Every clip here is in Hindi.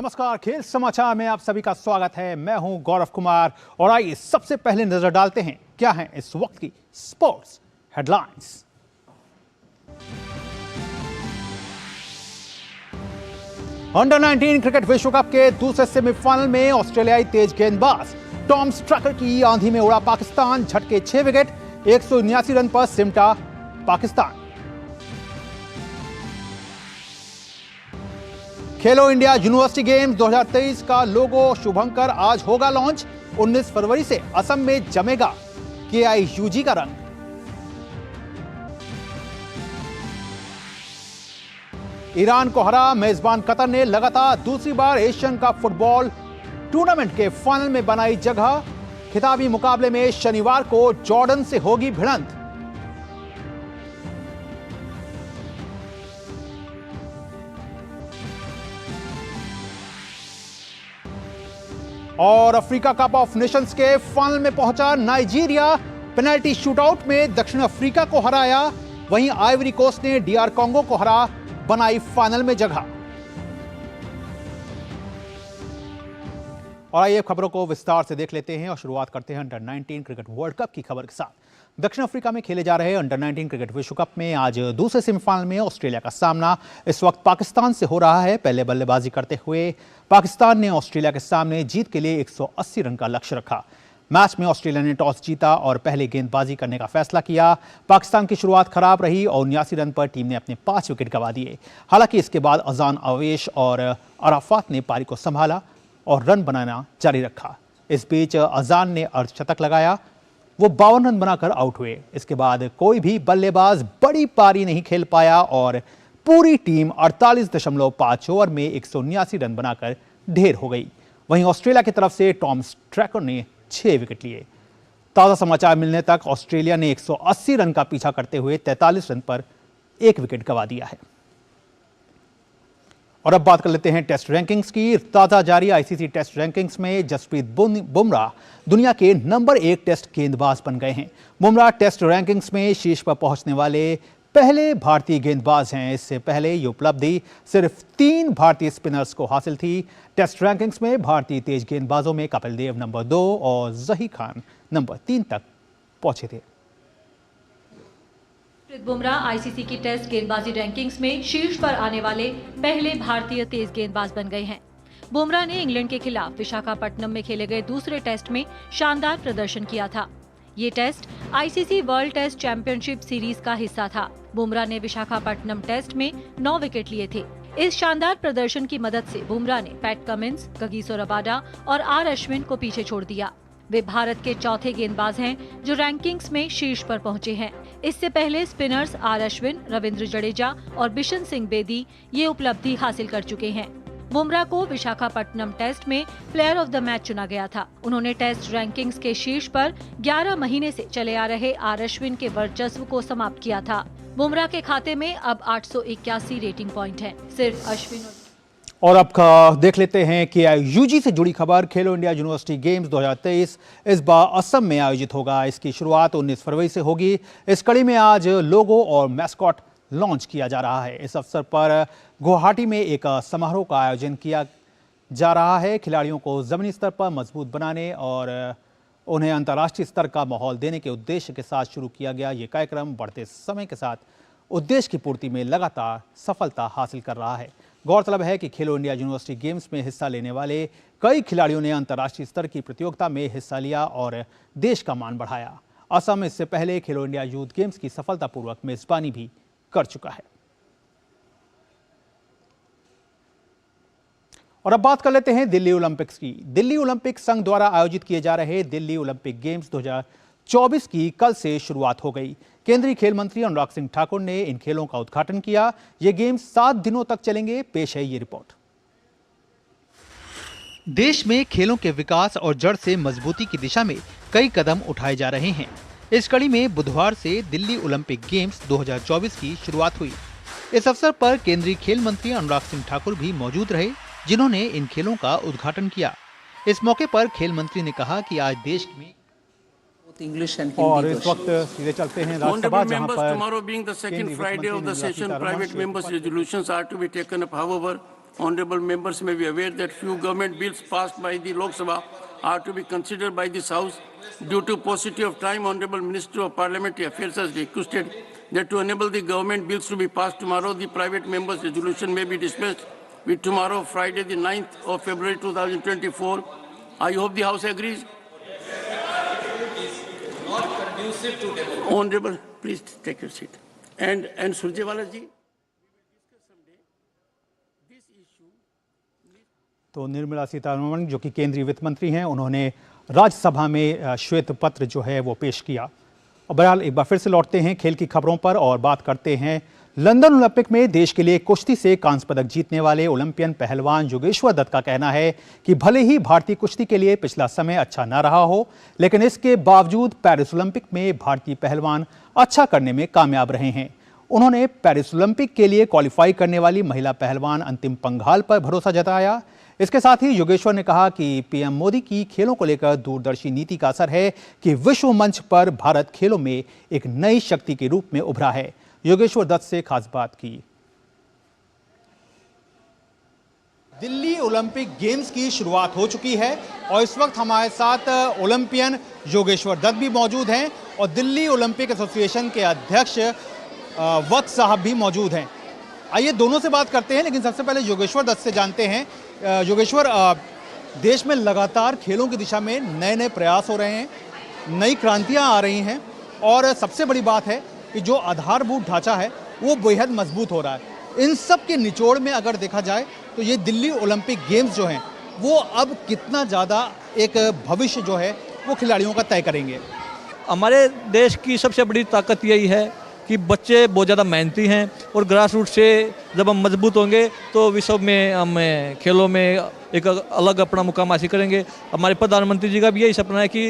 नमस्कार, खेल समाचार में आप सभी का स्वागत है। मैं हूं गौरव कुमार और आइए सबसे पहले नजर डालते हैं क्या है इस वक्त की स्पोर्ट्स हेडलाइंस। अंडर 19 क्रिकेट विश्व कप के दूसरे सेमीफाइनल में ऑस्ट्रेलियाई तेज गेंदबाज टॉम स्ट्रैकर की आंधी में उड़ा पाकिस्तान, झटके 6 विकेट, 179 रन पर सिमटा पाकिस्तान। खेलो इंडिया यूनिवर्सिटी गेम्स 2023 का लोगो शुभंकर आज होगा लॉन्च। 19 फरवरी से असम में जमेगा KIUG का रंग। ईरान को हरा मेजबान कतर ने लगातार दूसरी बार एशियन कप फुटबॉल टूर्नामेंट के फाइनल में बनाई जगह। खिताबी मुकाबले में शनिवार को जॉर्डन से होगी भिड़ंत। और अफ्रीका कप ऑफ नेशंस के फाइनल में पहुंचा नाइजीरिया। पेनल्टी शूटआउट में दक्षिण अफ्रीका को हराया। वहीं आइवरी कोस्ट ने DR कांगो को हरा बनाई फाइनल में जगह। और आइए खबरों को विस्तार से देख लेते हैं और शुरुआत करते हैं अंडर 19 क्रिकेट वर्ल्ड कप की खबर के साथ। दक्षिण अफ्रीका में खेले जा रहे अंडर 19 क्रिकेट विश्व कप में आज दूसरे सेमीफाइनल में ऑस्ट्रेलिया का सामना इस वक्त पाकिस्तान से हो रहा है। पहले बल्लेबाजी करते हुए पाकिस्तान ने ऑस्ट्रेलिया के सामने जीत के लिए 180 रन का लक्ष्य रखा। मैच में ऑस्ट्रेलिया ने टॉस जीता और पहले गेंदबाजी करने का फैसला किया। पाकिस्तान की शुरुआत खराब रही और 79 रन पर टीम ने अपने 5 विकेट गंवा दिए। हालांकि इसके बाद अजान अवेश और अराफात ने पारी को संभाला और रन बनाना जारी रखा। इस बीच अजान ने अर्धशतक लगाया। वो 52 रन बनाकर आउट हुए। इसके बाद कोई भी बल्लेबाज बड़ी पारी नहीं खेल पाया और पूरी टीम 48.5 ओवर में 179 रन बनाकर ढेर हो गई। वहीं ऑस्ट्रेलिया की तरफ से टॉम स्ट्रैकर ने 6 विकेट लिए। ताजा समाचार मिलने तक ऑस्ट्रेलिया ने 180 रन का पीछा करते हुए 43 रन पर 1 विकेट गंवा दिया है। और अब बात कर लेते हैं टेस्ट रैंकिंग्स की। ताजा जारी ICC टेस्ट रैंकिंग्स में जसप्रीत बुमराह दुनिया के नंबर 1 टेस्ट गेंदबाज बन गए हैं। बुमराह टेस्ट रैंकिंग्स में शीर्ष पर पहुंचने वाले पहले भारतीय गेंदबाज हैं। इससे पहले ये उपलब्धि सिर्फ 3 भारतीय स्पिनर्स को हासिल थी। टेस्ट रैंकिंग्स में भारतीय तेज गेंदबाजों में कपिल देव नंबर 2 और जहीर खान नंबर 3 तक पहुंचे थे। जसप्रीत बुमराह ICC की टेस्ट गेंदबाजी रैंकिंग्स में शीर्ष पर आने वाले पहले भारतीय तेज गेंदबाज बन गए हैं। बुमराह ने इंग्लैंड के खिलाफ विशाखापट्टनम में खेले गए दूसरे टेस्ट में शानदार प्रदर्शन किया था। ये test ICC world test championship series का हिस्सा था। बुमराह ने विशाखापट्टनम टेस्ट में 9 विकेट लिए थे। इस शानदार प्रदर्शन की मदद से बुमराह ने पैट कमिंस, कगिसो रबाडा और R अश्विन को पीछे छोड़ दिया। वे भारत के चौथे गेंदबाज हैं जो रैंकिंग्स में शीर्ष पर पहुंचे हैं। इससे पहले स्पिनर्स R अश्विन, रविंद्र जडेजा और बिशन सिंह बेदी ये उपलब्धि हासिल कर चुके हैं। बुमराह को विशाखापट्टनम टेस्ट में प्लेयर ऑफ द मैच चुना गया था। उन्होंने टेस्ट रैंकिंग्स के शीर्ष पर 11 महीने से चले आ रहे R अश्विन के वर्चस्व को समाप्त किया था। बुमराह के खाते में अब 881 रेटिंग पॉइंट है। सिर्फ अश्विन और अब देख लेते हैं KIUG से जुड़ी खबर। खेलो इंडिया यूनिवर्सिटी गेम्स 2023 इस बार असम में आयोजित होगा। इसकी शुरुआत 19 फरवरी से होगी। इस कड़ी में आज लोगो और मैस्कॉट लॉन्च किया जा रहा है। इस अवसर पर गुवाहाटी में एक समारोह का आयोजन किया जा रहा है। खिलाड़ियों को जमीनी स्तर पर मजबूत बनाने और उन्हें अंतर्राष्ट्रीय स्तर का माहौल देने के उद्देश्य के साथ शुरू किया गया ये कार्यक्रम बढ़ते समय के साथ उद्देश्य की पूर्ति में लगातार सफलता हासिल कर रहा है। गौरतलब है कि खेलो इंडिया यूनिवर्सिटी गेम्स में हिस्सा लेने वाले कई खिलाड़ियों ने अंतर्राष्ट्रीय स्तर की प्रतियोगिता में हिस्सा लिया और देश का मान बढ़ाया। असम इससे पहले खेलो इंडिया यूथ गेम्स की सफलतापूर्वक मेजबानी भी कर चुका है। और अब बात कर लेते हैं दिल्ली ओलंपिक्स की। दिल्ली ओलंपिक संघ द्वारा आयोजित किए जा रहे दिल्ली ओलंपिक गेम्स 2024 की कल से शुरुआत हो गई। केंद्रीय खेल मंत्री अनुराग सिंह ठाकुर ने इन खेलों का उद्घाटन किया। ये गेम्स 7 दिनों तक चलेंगे। पेश है ये रिपोर्ट। देश में खेलों के विकास और जड़ से मजबूती की दिशा में कई कदम उठाए जा रहे हैं। इस कड़ी में बुधवार से दिल्ली ओलंपिक गेम्स 2024 की शुरुआत हुई। इस अवसर पर केंद्रीय खेल मंत्री अनुराग सिंह ठाकुर भी मौजूद रहे, जिन्होंने इन खेलों का उद्घाटन किया। इस मौके पर खेल मंत्री ने कहा कि आज देश में और इस वक्त सीधे चलते हैं राज्यसभा, जहां पर tomorrow being the second Friday of the session, private members' resolutions are to be taken up. However, Honorable members may be aware that few government bills passed by the Lok Sabha are to be considered by this House. Due to paucity of time, Honorable Minister of Parliamentary Affairs has requested that to enable the government bills to be passed tomorrow, the private members' resolution may be dismissed with tomorrow, Friday, the 9th of February 2024. I hope the House agrees. Honorable, please take your seat. And Surjewala ji. तो निर्मला सीतारमण जो कि केंद्रीय वित्त मंत्री हैं, उन्होंने राज्यसभा में श्वेत पत्र जो है वो पेश किया। और बहरहाल एक बार फिर से लौटते हैं खेल की खबरों पर और बात करते हैं लंदन ओलंपिक में देश के लिए कुश्ती से कांस्य पदक जीतने वाले ओलंपियन पहलवान योगेश्वर दत्त का कहना है कि भले ही भारतीय कुश्ती के लिए पिछला समय अच्छा न रहा हो, लेकिन इसके बावजूद पेरिस ओलंपिक में भारतीय पहलवान अच्छा करने में कामयाब रहे हैं। उन्होंने पेरिस ओलंपिक के लिए क्वालिफाई करने वाली महिला पहलवान अंतिम पंघाल पर भरोसा जताया। इसके साथ ही योगेश्वर ने कहा कि पीएम मोदी की खेलों को लेकर दूरदर्शी नीति का असर है कि विश्व मंच पर भारत खेलों में एक नई शक्ति के रूप में उभरा है। योगेश्वर दत्त से खास बात की। दिल्ली ओलंपिक गेम्स की शुरुआत हो चुकी है और इस वक्त हमारे साथ ओलंपियन योगेश्वर दत्त भी मौजूद हैं और दिल्ली ओलंपिक एसोसिएशन के अध्यक्ष वत्स साहब भी मौजूद हैं। आइए दोनों से बात करते हैं, लेकिन सबसे पहले योगेश्वर दत्त से जानते हैं। योगेश्वर, देश में लगातार खेलों की दिशा में नए नए प्रयास हो रहे हैं, नई क्रांतियां आ रही हैं और सबसे बड़ी बात है कि जो आधारभूत ढांचा है वो बेहद मजबूत हो रहा है। इन सब के निचोड़ में अगर देखा जाए तो ये दिल्ली ओलंपिक गेम्स जो हैं वो अब कितना ज़्यादा एक भविष्य जो है वो खिलाड़ियों का तय करेंगे। हमारे देश की सबसे बड़ी ताकत यही है कि बच्चे बहुत ज़्यादा मेहनती हैं और ग्रास रूट से जब हम मजबूत होंगे तो विश्व में हम खेलों में एक अलग अपना मुकाम हासिल करेंगे। हमारे प्रधानमंत्री जी का भी यही सपना है कि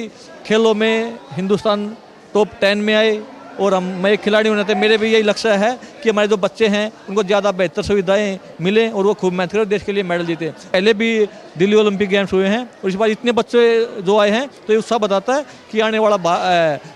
खेलों में हिंदुस्तान टॉप 10 में आए और मैं एक खिलाड़ी होने मेरे भी यही लक्ष्य है कि हमारे जो बच्चे हैं उनको ज़्यादा बेहतर सुविधाएं मिलें और वो खूब मेहनत करें, देश के लिए मेडल जीतें। पहले भी दिल्ली ओलंपिक गेम्स हुए हैं और इस बार इतने बच्चे जो आए हैं तो ये उत्साह बताता है कि आने वाला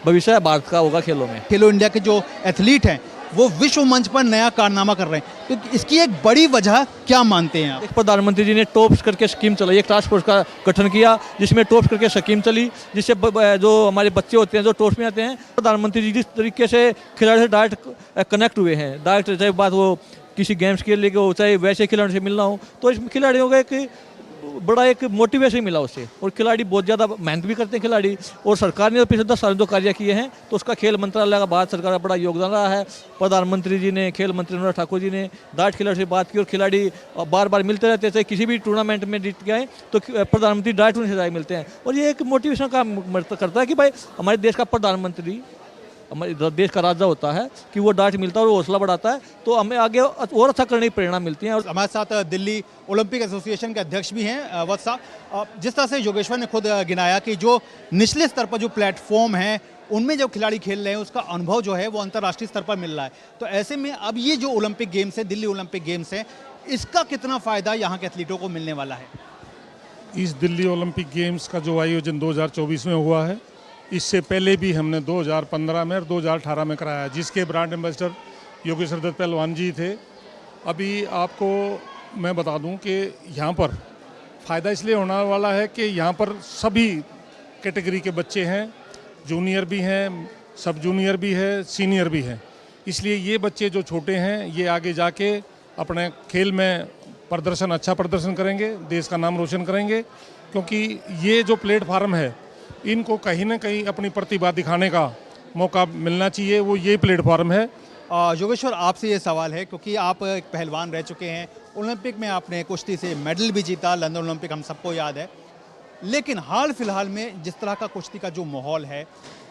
भविष्य भारत का होगा खेलों में। खेलो इंडिया के जो एथलीट हैं वो विश्व मंच पर नया कारनामा कर रहे हैं, तो इसकी एक बड़ी वजह क्या मानते हैं आप? प्रधानमंत्री जी ने टॉप्स करके स्कीम चलाई, एक टास्क फोर्स का गठन किया जिसमें टॉप्स करके स्कीम चली, जिससे जो हमारे बच्चे होते हैं जो टॉप्स में आते हैं, प्रधानमंत्री जी जिस तरीके से खिलाड़ी से डायरेक्ट कनेक्ट हुए हैं, डायरेक्ट चाहे बात वो किसी गेम्स के लिए हो चाहे वैसे खिलाड़ियों से मिलना हो, तो इस खिलाड़ियों का एक बड़ा एक मोटिवेशन मिला उससे और खिलाड़ी बहुत ज़्यादा मेहनत भी करते हैं खिलाड़ी। और सरकार ने पिछले 10 साल जो कार्य किए हैं तो उसका खेल मंत्रालय का भारत सरकार का बड़ा योगदान रहा है। प्रधानमंत्री जी ने, खेल मंत्री अनुराग ठाकुर जी ने डायरेक्ट खिलाड़ी से बात की और खिलाड़ी बार बार मिलते रहते थे। किसी भी टूर्नामेंट में जीत के आए तो प्रधानमंत्री डायरेक्ट उनसे जाके मिलते हैं और ये एक मोटिवेशन काम करता है कि भाई हमारे देश का प्रधानमंत्री हमारे देश का राजा होता है कि वो डांट मिलता है और हौसला बढ़ाता है, तो हमें आगे और अच्छा करने की प्रेरणा मिलती है। और हमारे साथ दिल्ली ओलंपिक एसोसिएशन के अध्यक्ष भी हैं वत्स साहब। जिस तरह से योगेश्वर ने खुद गिनाया कि जो निचले स्तर पर जो प्लेटफॉर्म है उनमें जब खिलाड़ी खेल रहे हैं उसका अनुभव जो है वो अंतर्राष्ट्रीय स्तर पर मिल रहा है, तो ऐसे में अब ये जो ओलंपिक गेम्स है, दिल्ली ओलंपिक गेम्स है, इसका कितना फ़ायदा यहाँ के एथलीटों को मिलने वाला है? इस दिल्ली ओलंपिक गेम्स का जो आयोजन 2024 में हुआ है, इससे पहले भी हमने 2015 में और 2018 में कराया, जिसके ब्रांड एम्बेसडर योगेश्वर दत्त पहलवान जी थे। अभी आपको मैं बता दूं कि यहाँ पर फ़ायदा इसलिए होने वाला है कि यहाँ पर सभी कैटेगरी के बच्चे हैं, जूनियर भी हैं, सब जूनियर भी है, सीनियर भी हैं। इसलिए ये बच्चे जो छोटे हैं ये आगे जाके अपने खेल में अच्छा प्रदर्शन करेंगे, देश का नाम रोशन करेंगे, क्योंकि ये जो प्लेटफार्म है इनको कहीं ना कहीं अपनी प्रतिभा दिखाने का मौका मिलना चाहिए, वो ये प्लेटफॉर्म है। योगेश्वर, आपसे ये सवाल है क्योंकि आप एक पहलवान रह चुके हैं, ओलंपिक में आपने कुश्ती से मेडल भी जीता, लंदन ओलंपिक हम सबको याद है, लेकिन हाल फिलहाल में जिस तरह का कुश्ती का जो माहौल है,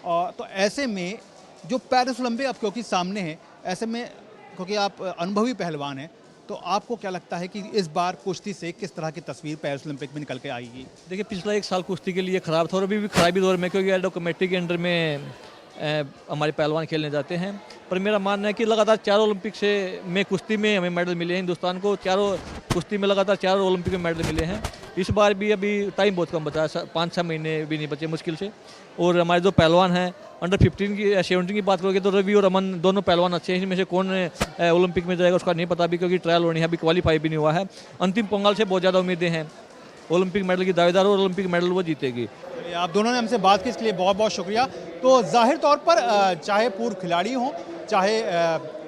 तो ऐसे में जो पेरिस ओलंपिक अब क्योंकि सामने है, ऐसे में क्योंकि आप अनुभवी पहलवान हैं, तो आपको क्या लगता है कि इस बार कुश्ती से किस तरह की तस्वीर पेरिस ओलंपिक में निकल के आएगी? देखिए, पिछला 1 साल कुश्ती के लिए ख़राब था और अभी भी खराबी दौर में, क्योंकि एडो कमेटी के अंडर में हमारे पहलवान खेलने जाते हैं। पर मेरा मानना है कि लगातार 4 ओलंपिक से में कुश्ती में हमें मेडल मिले हैं हिंदुस्तान को। चारों कुश्ती में लगातार 4 ओलंपिक में मेडल मिले हैं। इस बार भी अभी टाइम बहुत कम बचा है, 5-6 महीने भी नहीं बचे मुश्किल से। और हमारे जो पहलवान हैं अंडर 15 की 17 की बात करोगे तो रवि और अमन दोनों पहलवान अच्छे हैं। इनमें से कौन ओलंपिक में जाएगा उसका नहीं पता अभी, क्योंकि ट्रायल होनी है, अभी क्वालिफाई भी नहीं हुआ है। अंतिम पोंगल से बहुत ज़्यादा उम्मीदें हैं, ओलंपिक मेडल की दावेदार और ओलंपिक मेडल वो जीतेगी। आप दोनों ने हमसे बात की, इसके लिए बहुत बहुत शुक्रिया। तो जाहिर तौर पर चाहे पूर्व खिलाड़ी हों, चाहे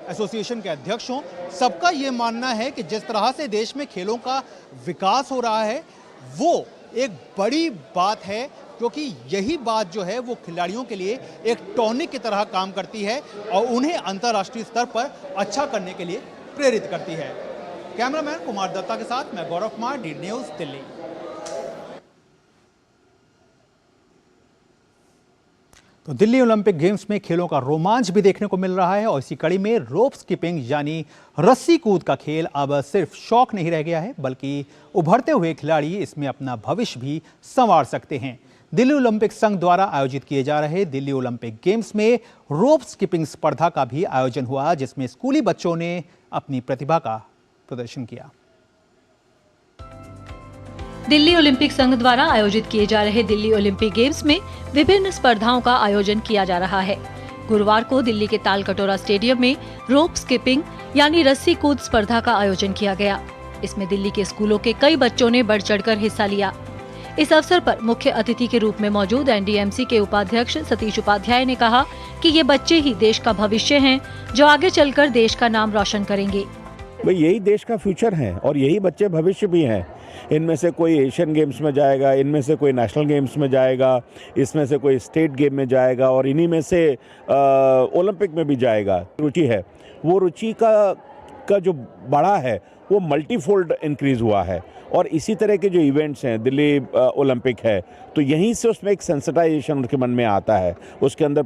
एसोसिएशन के अध्यक्ष हों, सबका ये मानना है कि जिस तरह से देश में खेलों का विकास हो रहा है वो एक बड़ी बात है, क्योंकि यही बात जो है वो खिलाड़ियों के लिए एक टॉनिक की तरह काम करती है और उन्हें अंतर्राष्ट्रीय स्तर पर अच्छा करने के लिए प्रेरित करती है। कैमरामैन कुमार दत्ता के साथ मैं गौरव कुमार, डी न्यूज़, दिल्ली। तो दिल्ली ओलंपिक गेम्स में खेलों का रोमांच भी देखने को मिल रहा है और इसी कड़ी में रोप स्किपिंग यानी रस्सी कूद का खेल अब सिर्फ शौक नहीं रह गया है, बल्कि उभरते हुए खिलाड़ी इसमें अपना भविष्य भी संवार सकते हैं। दिल्ली ओलंपिक संघ द्वारा आयोजित किए जा रहे दिल्ली ओलंपिक गेम्स में रोप स्किपिंग स्पर्धा का भी आयोजन हुआ, जिसमें स्कूली बच्चों ने अपनी प्रतिभा का प्रदर्शन किया। दिल्ली ओलंपिक संघ द्वारा आयोजित किए जा रहे दिल्ली ओलंपिक गेम्स में विभिन्न स्पर्धाओं का आयोजन किया जा रहा है। गुरुवार को दिल्ली के तालकटोरा स्टेडियम में रोप स्किपिंग यानी रस्सी कूद स्पर्धा का आयोजन किया गया। इसमें दिल्ली के स्कूलों के कई बच्चों ने बढ़ चढ़कर हिस्सा लिया। इस अवसर पर मुख्य अतिथि के रूप में मौजूद एनडीएमसी के उपाध्यक्ष सतीश उपाध्याय ने कहा कि ये बच्चे ही देश का भविष्य हैं, जो आगे चलकर देश का नाम रोशन करेंगे। भाई यही देश का फ्यूचर है और यही बच्चे भविष्य भी हैं। इनमें से कोई एशियन गेम्स में जाएगा, इनमें से कोई नेशनल गेम्स में जाएगा, इसमें से कोई स्टेट गेम में जाएगा और इन्हीं में से ओलंपिक में भी जाएगा। रुचि है, वो रुचि का जो बढ़ा है वो मल्टीफोल्ड इंक्रीज हुआ है। और इसी तरह के जो इवेंट्स हैं, दिल्ली ओलंपिक है, तो यहीं से उसमें एक सेंसिटाइजेशन उनके मन में आता है, उसके अंदर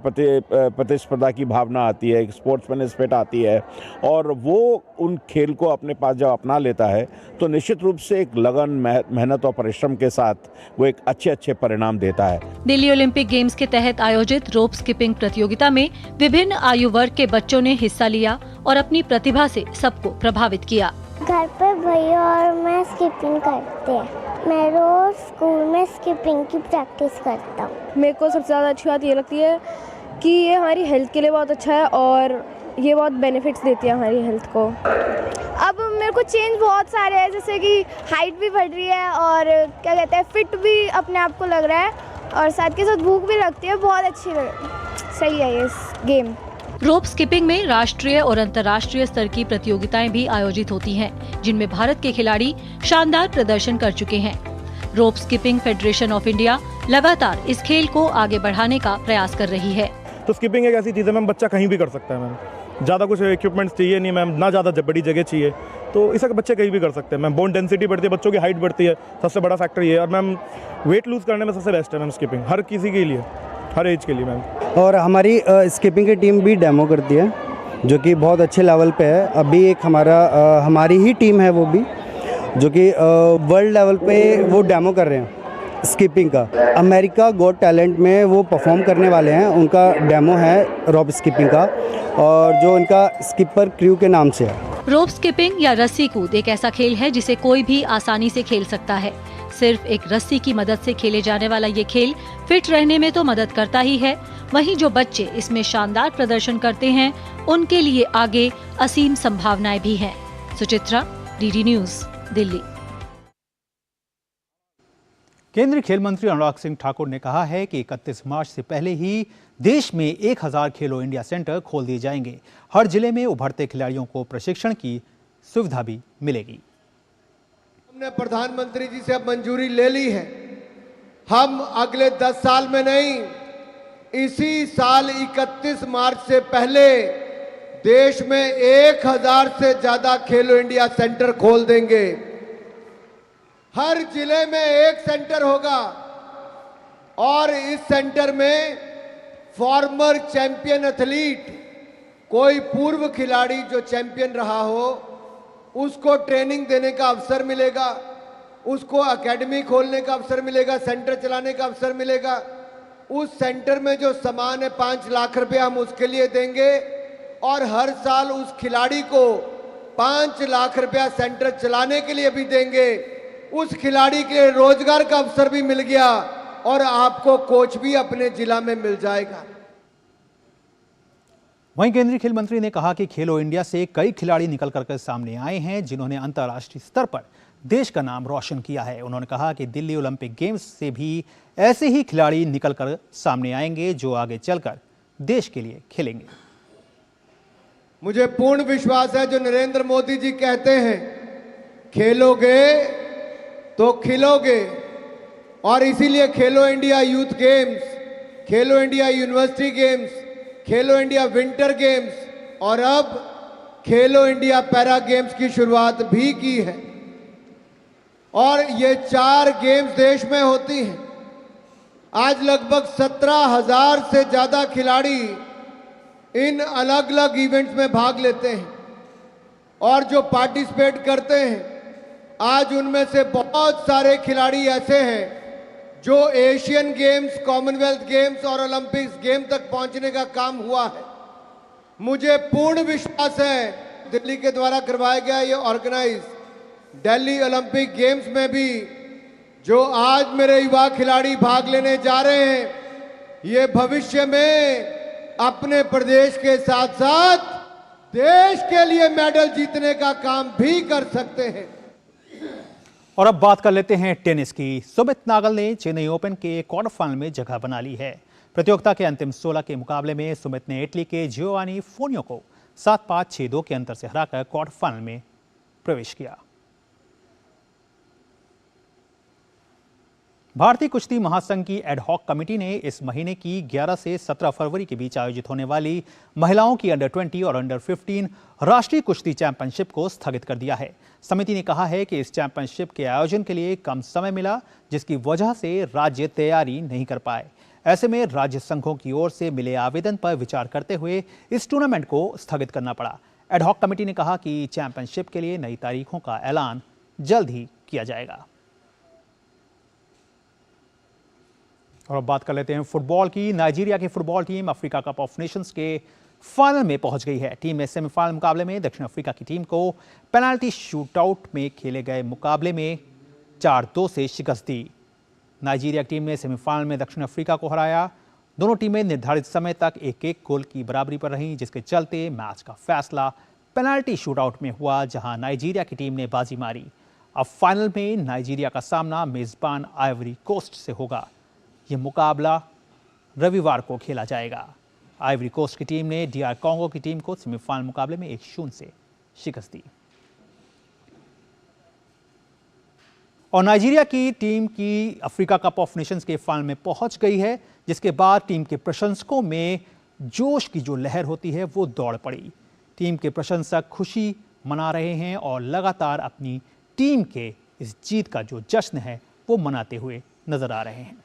प्रतिस्पर्धा की भावना आती है, एक स्पोर्ट्समैन स्पिरिट आती है और वो उन खेल को अपने पास जब अपना लेता है तो निश्चित रूप से एक लगन, मेहनत और परिश्रम के साथ वो एक अच्छे परिणाम देता है। दिल्ली ओलंपिक गेम्स के तहत आयोजित रोप स्किपिंग प्रतियोगिता में विभिन्न आयु वर्ग के बच्चों ने हिस्सा लिया और अपनी प्रतिभा से सबको प्रभावित किया। घर पर भैया और मैं स्किपिंग करते हैं। मैं रोज स्कूल में स्किपिंग की प्रैक्टिस करता हूँ। मेरे को सबसे ज़्यादा अच्छी बात ये लगती है कि ये हमारी हेल्थ के लिए बहुत अच्छा है और ये बहुत बेनिफिट्स देती है हमारी हेल्थ को। अब मेरे को चेंज बहुत सारे हैं, जैसे कि हाइट भी बढ़ रही है और क्या कहते हैं फिट भी अपने आप को लग रहा है और साथ के साथ भूख भी लगती है। बहुत सही है ये गेम। रोप स्किपिंग में राष्ट्रीय और अंतर्राष्ट्रीय स्तर की प्रतियोगिताएं भी आयोजित होती हैं, जिनमें भारत के खिलाड़ी शानदार प्रदर्शन कर चुके हैं। रोप स्किपिंग फेडरेशन ऑफ इंडिया लगातार इस खेल को आगे बढ़ाने का प्रयास कर रही है। तो स्किपिंग एक ऐसी चीज़ है मैम, बच्चा कहीं भी कर सकता है मैम। ज़्यादा कुछ इक्विपमेंट्स चाहिए नहीं मैम, ना ज़्यादा बड़ी जगह चाहिए, तो इसे बच्चे कहीं भी कर सकते हैं मैम। बोन डेंसिटी बढ़ती है, बच्चों की हाइट बढ़ती है, सबसे बड़ा फैक्टर ये है। और मैम वेट लूज़ करने में सबसे बेस्ट है मैम स्किपिंग, हर किसी के लिए, हर एज के लिए मैम। और हमारी स्किपिंग की टीम भी डेमो करती है, जो कि बहुत अच्छे लेवल पे है। अभी एक हमारी ही टीम है वो भी, जो कि वर्ल्ड लेवल पे वो डेमो कर रहे हैं स्किपिंग का। अमेरिका गॉट टैलेंट में वो परफॉर्म करने वाले हैं, उनका डेमो है रोप स्किपिंग का, और जो उनका स्किपर क्रू के नाम से है। रोप स्किपिंग या रस्सी कूद एक ऐसा खेल है जिसे कोई भी आसानी से खेल सकता है। सिर्फ एक रस्सी की मदद से खेले जाने वाला ये खेल फिट रहने में तो मदद करता ही है, वहीं जो बच्चे इसमें शानदार प्रदर्शन करते हैं उनके लिए आगे असीम संभावनाएं भी हैं। Suchitra, DD news, Delhi. केंद्रीय खेल मंत्री अनुराग सिंह ठाकुर ने कहा है कि 31 मार्च से पहले ही देश में 1000 खेलो इंडिया सेंटर खोल दिए जाएंगे। हर जिले में उभरते खिलाड़ियों को प्रशिक्षण की सुविधा भी मिलेगी। हमने प्रधानमंत्री जी से अब मंजूरी ले ली है। हम अगले 10 साल में नहीं, इसी साल 31 मार्च से पहले देश में 1000 से ज्यादा खेलो इंडिया सेंटर खोल देंगे। हर जिले में एक सेंटर होगा और इस सेंटर में फॉर्मर चैंपियन एथलीट, कोई पूर्व खिलाड़ी जो चैंपियन रहा हो, उसको ट्रेनिंग देने का अवसर मिलेगा, उसको एकेडमी खोलने का अवसर मिलेगा, सेंटर चलाने का अवसर मिलेगा। उस सेंटर में जो सामान है 5 लाख रुपए हम उसके लिए देंगे और हर साल उस खिलाड़ी को 5 लाख रुपया सेंटर चलाने के लिए भी देंगे। उस खिलाड़ी के लिए रोजगार का अवसर भी मिल गया और आपको कोच भी अपने जिला में मिल जाएगा। वहीं केंद्रीय खेल मंत्री ने कहा कि खेलो इंडिया से कई खिलाड़ी निकल कर सामने आए हैं जिन्होंने अंतर्राष्ट्रीय स्तर पर देश का नाम रोशन किया है। उन्होंने कहा कि दिल्ली ओलंपिक गेम्स से भी ऐसे ही खिलाड़ी निकलकर सामने आएंगे जो आगे चलकर देश के लिए खेलेंगे। मुझे पूर्ण विश्वास है जो नरेंद्र मोदी जी कहते हैं खेलोगे तो खिलोगे, और इसीलिए खेलो इंडिया यूथ गेम्स, खेलो इंडिया यूनिवर्सिटी गेम्स, खेलो इंडिया विंटर गेम्स और अब खेलो इंडिया पैरा गेम्स की शुरुआत भी की है। और ये 4 गेम्स देश में होती हैं। आज लगभग 17,000 से ज्यादा खिलाड़ी इन अलग अलग इवेंट्स में भाग लेते हैं और जो पार्टिसिपेट करते हैं, आज उनमें से बहुत सारे खिलाड़ी ऐसे हैं जो एशियन गेम्स, कॉमनवेल्थ गेम्स और ओलंपिक्स गेम तक पहुंचने का काम हुआ है। मुझे पूर्ण विश्वास है दिल्ली के द्वारा करवाया गया ये ऑर्गेनाइज दिल्ली ओलंपिक गेम्स में भी जो आज मेरे युवा खिलाड़ी भाग लेने जा रहे हैं, ये भविष्य में अपने प्रदेश के साथ साथ देश के लिए मेडल जीतने का काम भी कर सकते हैं। और अब बात कर लेते हैं टेनिस की। सुमित नागल ने चेन्नई ओपन के क्वार्टर फाइनल में जगह बना ली है। प्रतियोगिता के अंतिम 16 के मुकाबले में सुमित ने इटली के जियोवानी फोनियो को 7-5, 6-2 के अंतर से हराकर क्वार्टर फाइनल में प्रवेश किया। भारतीय कुश्ती महासंघ की एडहॉक कमेटी ने इस महीने की 11 से 17 फरवरी के बीच आयोजित होने वाली महिलाओं की अंडर 20 और अंडर 15 राष्ट्रीय कुश्ती चैंपियनशिप को स्थगित कर दिया है। समिति ने कहा है कि इस चैंपियनशिप के आयोजन के लिए कम समय मिला, जिसकी वजह से राज्य तैयारी नहीं कर पाए। ऐसे में राज्य संघों की ओर से मिले आवेदन पर विचार करते हुए इस टूर्नामेंट को स्थगित करना पड़ा। एडहॉक कमेटी ने कहा कि चैंपियनशिप के लिए नई तारीखों का ऐलान जल्द ही किया जाएगा। और अब बात कर लेते हैं फुटबॉल की। नाइजीरिया की football team Africa cup of Nations के फाइनल में पहुंच गई है। टीम ने सेमीफाइनल मुकाबले में दक्षिण अफ्रीका की टीम को पेनाल्टी शूटआउट में खेले गए मुकाबले में 4-2 से शिकस्त दी। नाइजीरिया की टीम ने सेमीफाइनल में दक्षिण अफ्रीका को हराया। दोनों टीमें निर्धारित समय तक 1-1 गोल की बराबरी पर रहीं, जिसके चलते मैच का फैसला पेनाल्टी शूटआउट में हुआ, जहां नाइजीरिया की टीम ने बाजी मारी। अब फाइनल में नाइजीरिया का सामना मेजबान आइवरी कोस्ट से होगा। यह मुकाबला रविवार को खेला जाएगा। आइवरी कोस्ट की टीम ने डीआर कांगो की टीम को सेमीफाइनल मुकाबले में 1-0 से शिकस्त दी। और नाइजीरिया की टीम की अफ्रीका कप ऑफ नेशंस के फाइनल में पहुंच गई है, जिसके बाद टीम के प्रशंसकों में जोश की जो लहर होती है वो दौड़ पड़ी। टीम के प्रशंसक खुशी मना रहे हैं और लगातार अपनी टीम के इस जीत का जो जश्न है वो मनाते हुए नजर आ रहे हैं।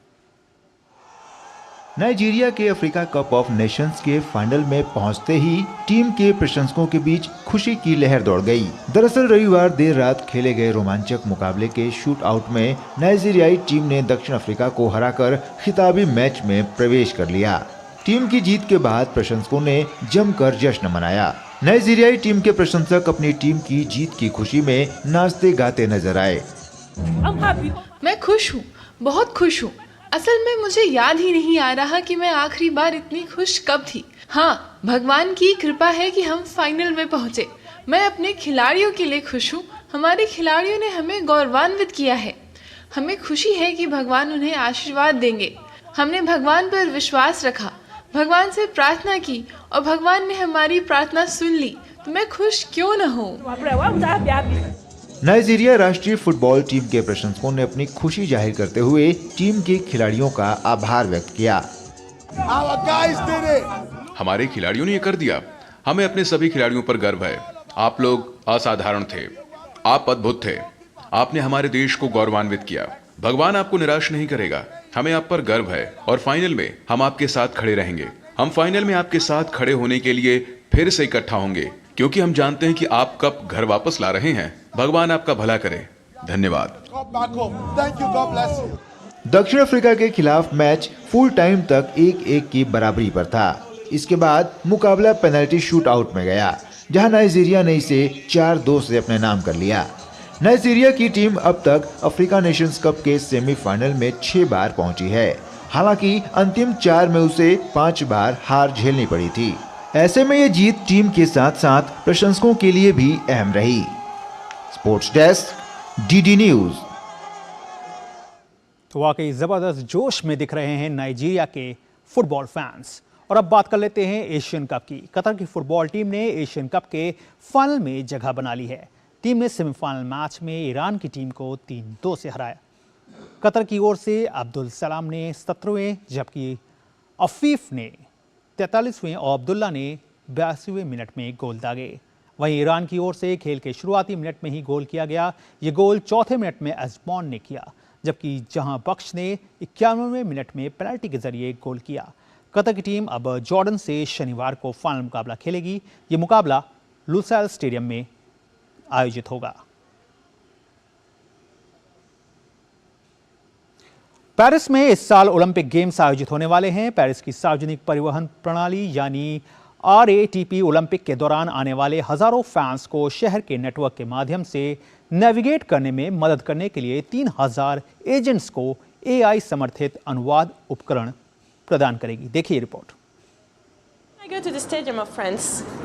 नाइजीरिया के अफ्रीका कप ऑफ नेशंस के फाइनल में पहुंचते ही टीम के प्रशंसकों के बीच खुशी की लहर दौड़ गई। दरअसल रविवार देर रात खेले गए रोमांचक मुकाबले के शूट आउट में नाइजीरियाई टीम ने दक्षिण अफ्रीका को हराकर खिताबी मैच में प्रवेश कर लिया। टीम की जीत के बाद प्रशंसकों ने जमकर जश्न मनाया। नाइजीरियाई टीम के प्रशंसक अपनी टीम की जीत की खुशी में नाचते गाते नजर आए। मैं खुश हूँ, बहुत खुश हूँ। असल में मुझे याद ही नहीं आ रहा कि मैं आखिरी बार इतनी खुश कब थी। हाँ, भगवान की कृपा है कि हम फाइनल में पहुँचे। मैं अपने खिलाड़ियों के लिए खुश हूँ। हमारे खिलाड़ियों ने हमें गौरवान्वित किया है। हमें खुशी है कि भगवान उन्हें आशीर्वाद देंगे। हमने भगवान पर विश्वास रखा, भगवान से प्रार्थना की और भगवान ने हमारी प्रार्थना सुन ली, तो मैं खुश क्यों न हूँ। नाइजीरिया राष्ट्रीय फुटबॉल टीम के प्रशंसकों ने अपनी खुशी जाहिर करते हुए टीम के खिलाड़ियों का आभार व्यक्त किया। हमारे खिलाड़ियों ने ये कर दिया। हमें अपने सभी खिलाड़ियों पर गर्व है। आप लोग असाधारण थे, आप अद्भुत थे। आपने हमारे देश को गौरवान्वित किया। भगवान आपको निराश नहीं करेगा। हमें आप पर गर्व है और फाइनल में हम आपके साथ खड़े रहेंगे। हम फाइनल में आपके साथ खड़े होने के लिए फिर से इकट्ठा होंगे, क्योंकि हम जानते हैं कि आप कब घर वापस ला रहे हैं। भगवान आपका भला करे। धन्यवाद। दक्षिण अफ्रीका के खिलाफ मैच फुल टाइम तक 1-1 की बराबरी पर था। इसके बाद मुकाबला पेनल्टी शूट आउट में गया, जहां नाइजीरिया ने इसे 4-2 से अपने नाम कर लिया। नाइजीरिया की टीम अब तक अफ्रीका नेशंस कप के सेमीफाइनल में 6 बार पहुंची है। हालांकि अंतिम 4 में उसे 5 बार हार झेलनी पड़ी थी। ऐसे में ये जीत टीम के साथ साथ प्रशंसकों के लिए भी अहम रही। Sports desk, DD news. तो वाकई जबरदस्त जोश में दिख रहे हैं नाइजीरिया के फुटबॉल फैंस। और अब बात कर लेते हैं एशियन कप की। कतर की फुटबॉल टीम ने एशियन कप के फाइनल में जगह बना ली है। टीम ने सेमीफाइनल मैच में ईरान की टीम को 3-2 से हराया। कतर की ओर से अब्दुल सलाम ने 17वें, जबकि अफीफ ने 43वें और अब्दुल्ला ने 82वें मिनट में गोल दागे। वहीं ईरान की ओर से खेल के शुरुआती मिनट में ही गोल किया गया। ये गोल चौथे मिनट में अजमौन ने किया, जबकि जहां बख्श ने 91वें मिनट में पेनल्टी के जरिए गोल किया। कतर की टीम अब जॉर्डन से शनिवार को फाइनल मुकाबला खेलेगी। ये मुकाबला लुसाइल स्टेडियम में आयोजित होगा। पेरिस में इस साल ओलंपिक गेम्स आयोजित होने वाले हैं। पेरिस की सार्वजनिक परिवहन प्रणाली यानी RATP ओलंपिक के दौरान आने वाले हजारों फैंस को शहर के नेटवर्क के माध्यम से नेविगेट करने में मदद करने के लिए 3000 एजेंट्स को AI समर्थित अनुवाद उपकरण प्रदान करेगी। देखिए report. I go to the stadium of France.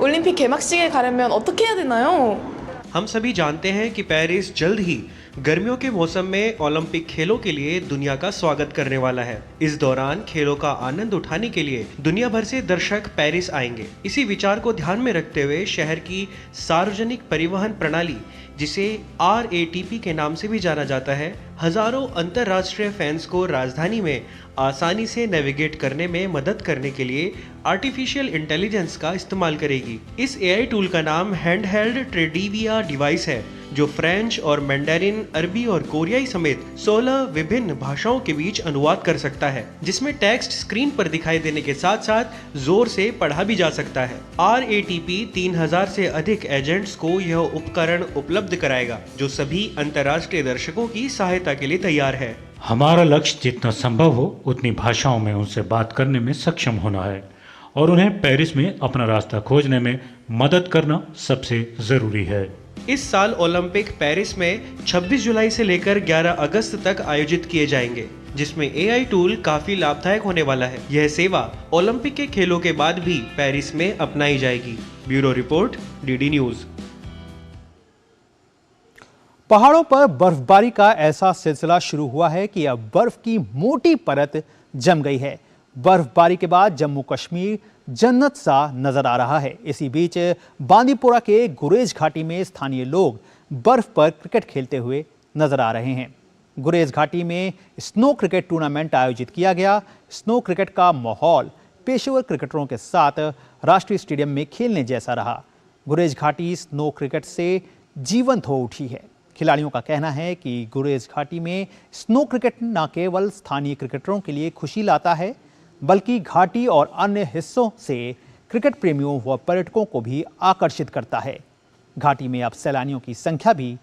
올림픽 개막식에 가려면 어떻게 해야 되나요? हम सभी जानते हैं कि पेरिस जल्द ही गर्मियों के मौसम में ओलंपिक खेलों के लिए दुनिया का स्वागत करने वाला है। इस दौरान खेलों का आनंद उठाने के लिए दुनिया भर से दर्शक पेरिस आएंगे। इसी विचार को ध्यान में रखते हुए शहर की सार्वजनिक परिवहन प्रणाली, जिसे RATP के नाम से भी जाना जाता है, हजारों अंतर्राष्ट्रीय फैंस को राजधानी में आसानी से नेविगेट करने में मदद करने के लिए आर्टिफिशियल इंटेलिजेंस का इस्तेमाल करेगी। इस AI टूल का नाम हैंड हेल्ड ट्रेडिविया डिवाइस है, जो फ्रेंच और मैंडेरिन, अरबी और कोरियाई समेत 16 विभिन्न भाषाओं के बीच अनुवाद कर सकता है, जिसमें टेक्स्ट स्क्रीन पर दिखाई देने के साथ साथ जोर से पढ़ा भी जा सकता है। RATP 3000 से अधिक एजेंट्स को यह उपकरण उपलब्ध कराएगा, जो सभी अंतर्राष्ट्रीय दर्शकों की सहायता के लिए तैयार है। हमारा लक्ष्य जितना संभव हो उतनी भाषाओं में उनसे बात करने में सक्षम होना है और उन्हें पेरिस में अपना रास्ता खोजने में मदद करना सबसे जरूरी है। इस साल ओलंपिक पेरिस में 26 जुलाई से लेकर 11 अगस्त तक आयोजित किए जाएंगे, जिसमें AI टूल काफी लाभदायक होने वाला है। यह सेवा ओलंपिक के खेलों के बाद भी पेरिस में अपनाई जाएगी। Bureau report, DD news. पहाड़ों पर बर्फबारी का ऐसा सिलसिला शुरू हुआ है कि अब बर्फ की मोटी परत जम गई है। बर्फबारी के बाद जम्मू कश्मीर जन्नत सा नजर आ रहा है। इसी बीच बांदीपोरा के गुरेज घाटी में स्थानीय लोग बर्फ पर क्रिकेट खेलते हुए नजर आ रहे हैं। गुरेज घाटी में स्नो क्रिकेट टूर्नामेंट आयोजित किया गया। स्नो क्रिकेट का माहौल पेशेवर क्रिकेटरों के साथ राष्ट्रीय स्टेडियम में खेलने जैसा रहा। गुरेज घाटी स्नो क्रिकेट से जीवंत हो उठी है। खिलाड़ियों का कहना है कि गुरेज घाटी में स्नो क्रिकेट न केवल स्थानीय क्रिकेटरों के लिए खुशी लाता है, बल्कि घाटी और अन्य हिस्सों से क्रिकेट प्रेमियों व पर्यटकों को भी आकर्षित करता है। घाटी में अब सैलानियों की संख्या भी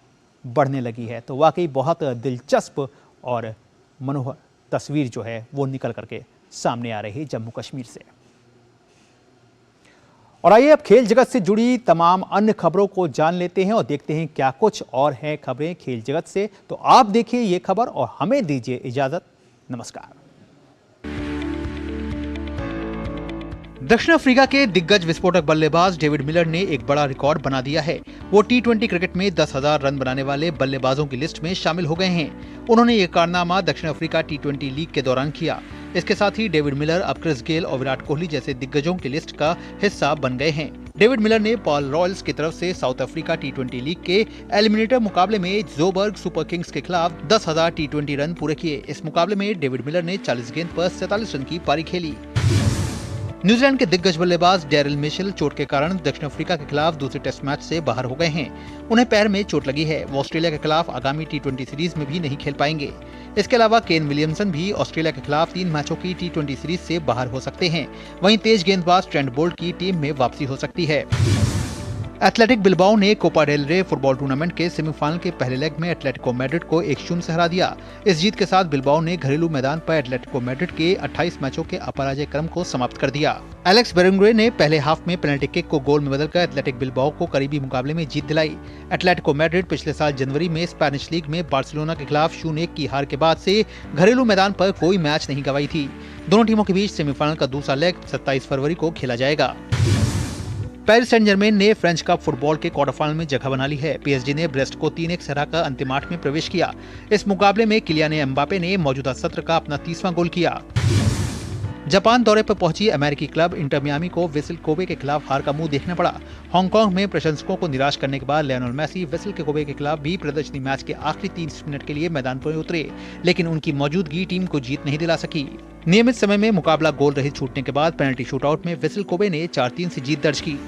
बढ़ने लगी है। तो वाकई बहुत दिलचस्प और मनोहर तस्वीर जो है वो निकल करके सामने आ रही है जम्मू कश्मीर से। और आइए अब खेल जगत से जुड़ी तमाम अन्य खबरों को जान लेते हैं और देखते हैं क्या कुछ और हैं खबरें खेल जगत से। तो आप देखिए ये खबर और हमें दीजिए इजाजत। नमस्कार। दक्षिण अफ्रीका के दिग्गज विस्फोटक बल्लेबाज डेविड मिलर ने एक बड़ा रिकॉर्ड बना दिया है। वो T20 क्रिकेट में 10,000 रन बनाने वाले बल्लेबाजों की लिस्ट में शामिल हो गए हैं। उन्होंने ये कारनामा दक्षिण अफ्रीका T20 लीग के दौरान किया। इसके साथ ही डेविड मिलर अब क्रिस गेल और विराट कोहली जैसे दिग्गजों की लिस्ट का हिस्सा बन गए हैं। डेविड मिलर ने पॉल रॉयल्स की तरफ से साउथ अफ्रीका T20 लीग के एलिमिनेटर मुकाबले में जोबर्ग सुपर किंग्स के खिलाफ 10,000 T20 रन पूरे किए। इस मुकाबले में डेविड मिलर ने 40 गेंद पर 47 रन की पारी खेली। न्यूजीलैंड के दिग्गज बल्लेबाज डैरिल मिशेल चोट के कारण दक्षिण अफ्रीका के खिलाफ दूसरे टेस्ट मैच से बाहर हो गए हैं। उन्हें पैर में चोट लगी है। वो ऑस्ट्रेलिया के खिलाफ आगामी T20 सीरीज में भी नहीं खेल पाएंगे। इसके अलावा केन विलियमसन भी ऑस्ट्रेलिया के खिलाफ 3 मैचों की T20 सीरीज से बाहर हो सकते हैं। वहीं तेज गेंदबाज ट्रेंट बोल्ट की टीम में वापसी हो सकती है। एथलेटिक बिलबाओ ने कोपा डेल रे फुटबॉल टूर्नामेंट के सेमीफाइनल के पहले लेग में एटलेटिको मैड्रिड को 1-0 से हरा दिया। इस जीत के साथ बिलबाओ ने घरेलू मैदान पर एटलेटिको मैड्रिड के 28 मैचों के अपराजय क्रम को समाप्त कर दिया। एलेक्स बेरेंगुए ने पहले हाफ में पेनल्टी किक को गोल में बदलकर एथलेटिक बिलबाओ को करीबी मुकाबले में जीत दिलाई। एटलेटिको मैड्रिड पिछले साल जनवरी में स्पेनिश लीग में बार्सिलोना के खिलाफ 0-1 की हार के बाद से घरेलू मैदान पर कोई मैच नहीं गंवाई थी। दोनों टीमों के बीच सेमीफाइनल का दूसरा लेग 27 फरवरी को खेला जाएगा। पेरिस सेंट जर्मेन ने फ्रेंच कप फुटबॉल के क्वार्टर फाइनल में जगह बना ली है। पीएसजी ने ब्रेस्ट को 3-1 से हराकर अंतिम 8 में प्रवेश किया। इस मुकाबले में किलियान एम्बापे ने मौजूदा सत्र का अपना 30वां गोल किया। जापान दौरे पर पहुंची अमेरिकी क्लब इंटर मियामी को विसल कोबे के खिलाफ हार का मुंह देखना पड़ा। हांगकांग में प्रशंसकों को निराश करने के बाद लियोनेल मेसी विसल कोबे के खिलाफ भी प्रदर्शनी मैच के आखिरी 30 मिनट के लिए मैदान पर उतरे, लेकिन उनकी मौजूदगी टीम को जीत नहीं दिला सकी। नियमित समय में मुकाबला गोल रहित छूटने के बाद पेनल्टी शूटआउट में विसल कोबे ने 4-3 से जीत दर्ज की।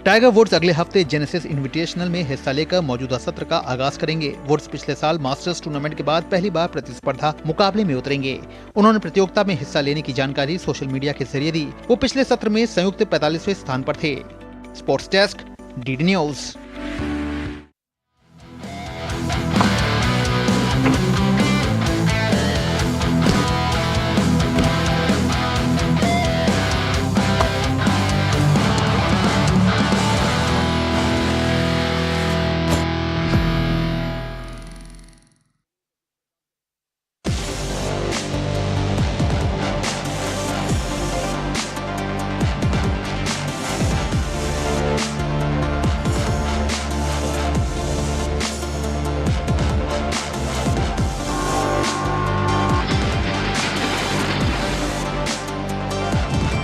टाइगर वुड्स अगले हफ्ते जेनेसिस इन्विटेशनल में हिस्सा लेकर मौजूदा सत्र का आगाज करेंगे। वुड्स पिछले साल मास्टर्स टूर्नामेंट के बाद पहली बार प्रतिस्पर्धा मुकाबले में उतरेंगे। उन्होंने प्रतियोगिता में हिस्सा लेने की जानकारी सोशल मीडिया के जरिए दी। वो पिछले सत्र में संयुक्त 45वें स्थान पर थे। Sports desk, DD news.